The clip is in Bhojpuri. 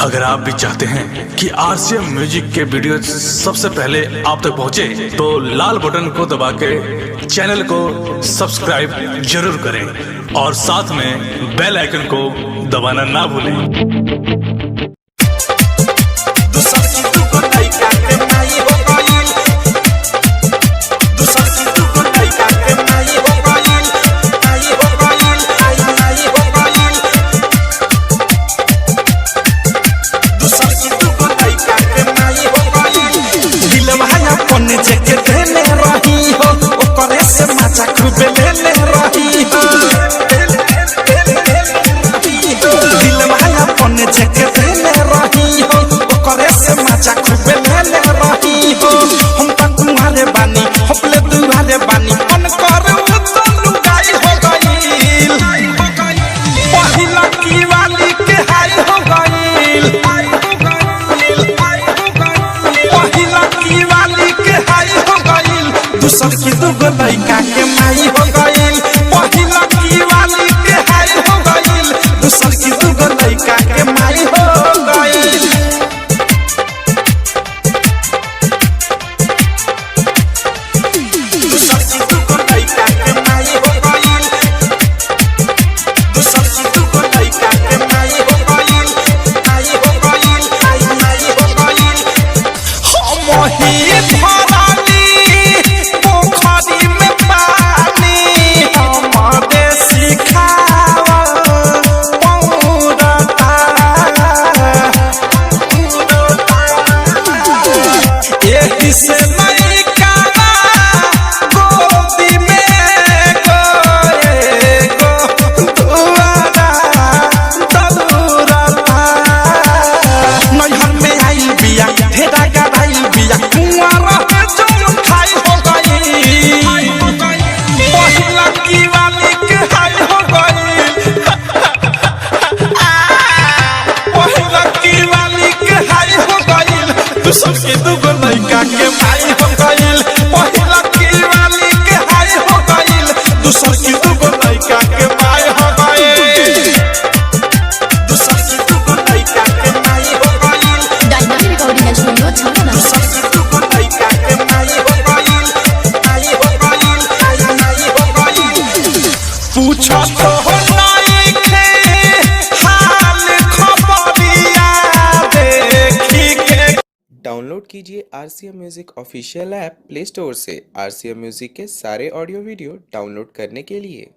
अगर आप भी चाहते हैं कि आरसीएम म्यूजिक के वीडियो सबसे पहले आप तक पहुंचे, तो लाल बटन को दबा के चैनल को सब्सक्राइब जरूर करें और साथ में बेल आइकन को दबाना ना भूलें। दूसर की दुगो लइका के माई हो गइल, पहिला की वाली के हाई हो गइल, दूसर की दुगो लइका के माई हो गइल। दूसर की दुगो लइका के माई हो गइल, दूसर की दुगो लइका के माई हो गइल, माई हो गइल, माई हो गइल। हम ही धरानी पोखरी में पानी हमरे सिखावा पौरता, एही से लइका गोदी में गोए गो दुआरा दलुरता। नैहर में आइल बिया ढेरा गराइल बिया, कुंवारा जौन खाई हो गइल, पहिला की वाली के हाई हो गइल, पहिला की वाली के हाई हो गइल, दूसर के दुगो लइका के माई हो गइल, पहिला की वाली के हाई हो गइल, दूसर की दुगो लइका के माई हो गइल, दूसर की दुगो लइका के माई हो गइल, डायमंड रिकॉर्डिंग स्टूडियो छाना। दूसर की दुगो लइका के माई हो गइल, माई हो गइल, माई हो गइल। पूछो तो नइखे हाल खबरिया देखी के। डाउनलोड कीजिए RCM music official app play store से। आरसीएम म्यूजिक के सारे ऑडियो वीडियो डाउनलोड करने के लिए